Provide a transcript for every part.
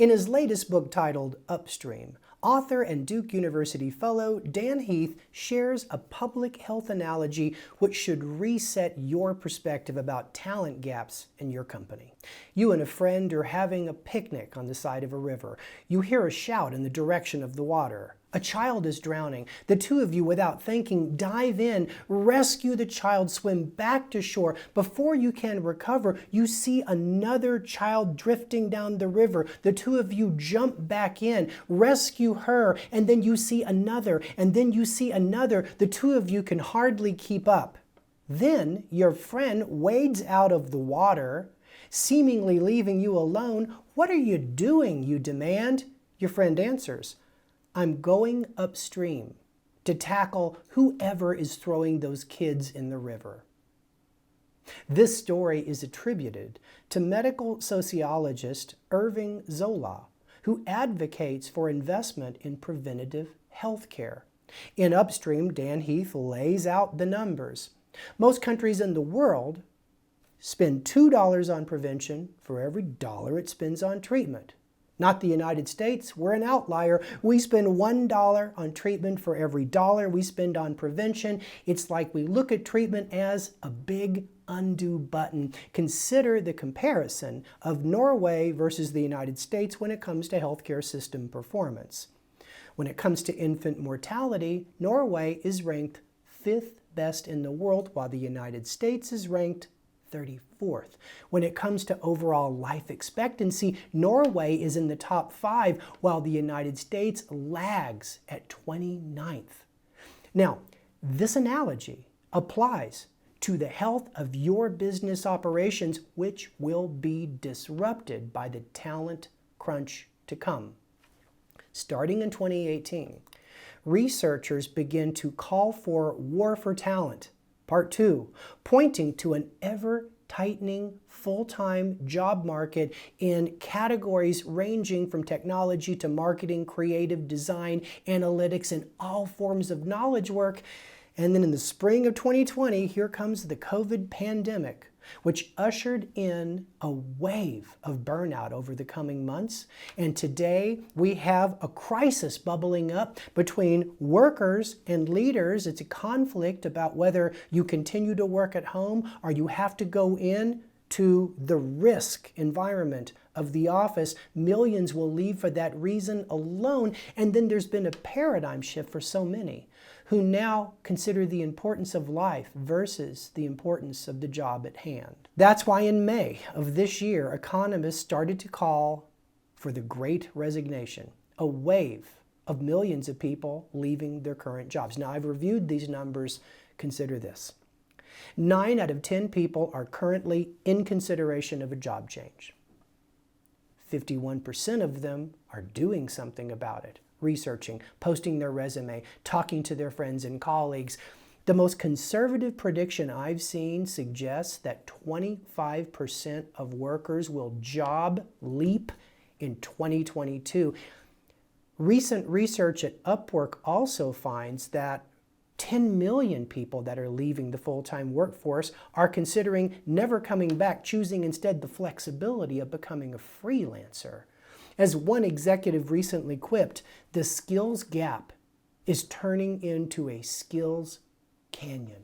In his latest book titled Upstream, author and Duke University fellow Dan Heath shares a public health analogy which should reset your perspective about talent gaps in your company. You and a friend are having a picnic on the side of a river. You hear a shout in the direction of the water. A child is drowning. The two of you, without thinking, dive in, rescue the child, swim back to shore. Before you can recover, you see another child drifting down the river. The two of you jump back in, rescue her, and then you see another, and then you see another. The two of you can hardly keep up. Then your friend wades out of the water, seemingly leaving you alone. "What are you doing?" you demand. Your friend answers, "I'm going upstream to tackle whoever is throwing those kids in the river." This story is attributed to medical sociologist Irving Zola, who advocates for investment in preventative health care. In Upstream, Dan Heath lays out the numbers. Most countries in the world spend $2 on prevention for every dollar it spends on treatment. Not the United States. We're an outlier. We spend $1 on treatment for every dollar we spend on prevention. It's like we look at treatment as a big undo button. Consider the comparison of Norway versus the United States when it comes to healthcare system performance. When it comes to infant mortality, Norway is ranked 5th best in the world, while the United States is ranked 34th. When it comes to overall life expectancy, Norway is in the top 5, while the United States lags at 29th. Now, this analogy applies to the health of your business operations, which will be disrupted by the talent crunch to come. Starting in 2018, researchers begin to call for war for talent. Part 2, pointing to an ever-tightening full-time job market in categories ranging from technology to marketing, creative design, analytics, and all forms of knowledge work. And then in the spring of 2020, here comes the COVID pandemic, which ushered in a wave of burnout over the coming months. And today we have a crisis bubbling up between workers and leaders. It's a conflict about whether you continue to work at home or you have to go in to the risk environment of the office. Millions will leave for that reason alone. And then there's been a paradigm shift for so many who now consider the importance of life versus the importance of the job at hand. That's why in May of this year, economists started to call for the Great Resignation, a wave of millions of people leaving their current jobs. Now, I've reviewed these numbers. Consider this. 9 out of 10 people are currently in consideration of a job change. 51% of them are doing something about it. Researching, posting their resume, talking to their friends and colleagues. The most conservative prediction I've seen suggests that 25% of workers will job leap in 2022. Recent research at Upwork also finds that 10 million people that are leaving the full-time workforce are considering never coming back, choosing instead the flexibility of becoming a freelancer. As one executive recently quipped, the skills gap is turning into a skills canyon.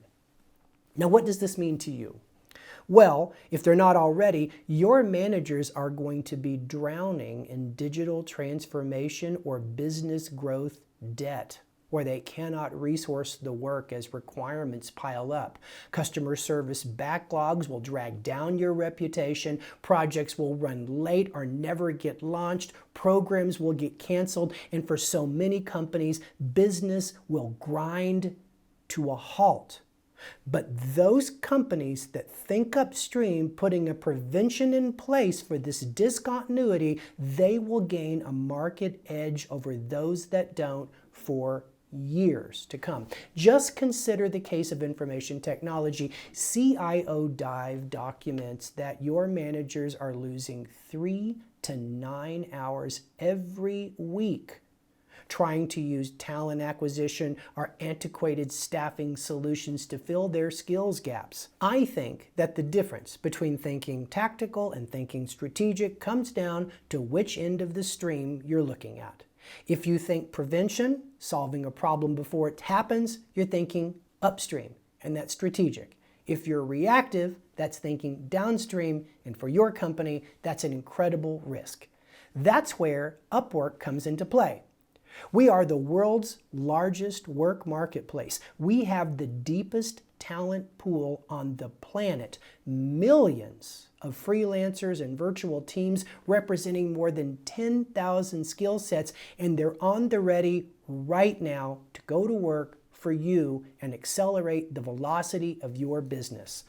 Now, what does this mean to you? Well, if they're not already, your managers are going to be drowning in digital transformation or business growth debt, where they cannot resource the work as requirements pile up. Customer service backlogs will drag down your reputation. Projects will run late or never get launched. Programs will get canceled. And for so many companies, business will grind to a halt. But those companies that think upstream, putting a prevention in place for this discontinuity, they will gain a market edge over those that don't for years to come. Just consider the case of information technology. CIO Dive documents that your managers are losing 3 to 9 hours every week trying to use talent acquisition or antiquated staffing solutions to fill their skills gaps. I think that the difference between thinking tactical and thinking strategic comes down to which end of the stream you're looking at. If you think prevention, solving a problem before it happens, you're thinking upstream, and that's strategic. If you're reactive, that's thinking downstream, and for your company, that's an incredible risk. That's where Upwork comes into play. We are the world's largest work marketplace. We have the deepest talent pool on the planet. Millions of freelancers and virtual teams representing more than 10,000 skill sets, and they're on the ready right now to go to work for you and accelerate the velocity of your business.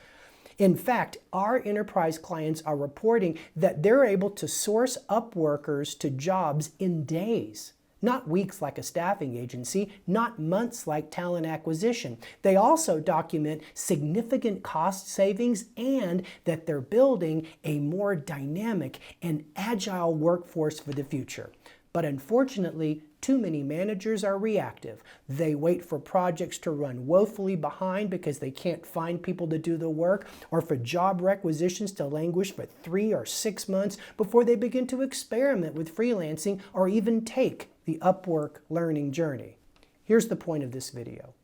In fact, our enterprise clients are reporting that they're able to source Upworkers to jobs in days. Not weeks like a staffing agency, not months like talent acquisition. They also document significant cost savings and that they're building a more dynamic and agile workforce for the future. But unfortunately, too many managers are reactive. They wait for projects to run woefully behind because they can't find people to do the work, or for job requisitions to languish for 3 or 6 months before they begin to experiment with freelancing or even take the Upwork learning journey. Here's the point of this video.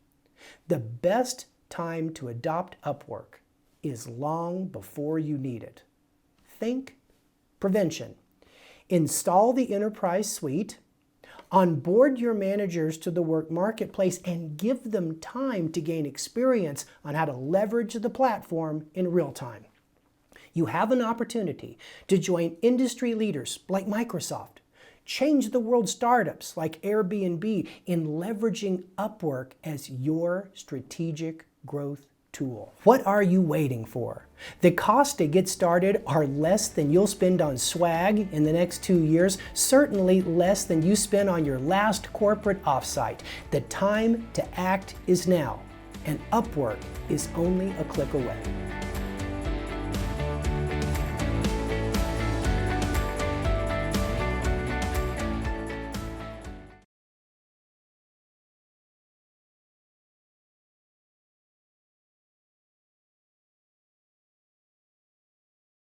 The best time to adopt Upwork is long before you need it. Think prevention. Install the enterprise suite, onboard your managers to the work marketplace, and give them time to gain experience on how to leverage the platform in real time. You have an opportunity to join industry leaders like Microsoft, change the world startups like Airbnb in leveraging Upwork as your strategic growth tool. What are you waiting for? The costs to get started are less than you'll spend on swag in the next 2 years, certainly less than you spent on your last corporate offsite. The time to act is now, and Upwork is only a click away.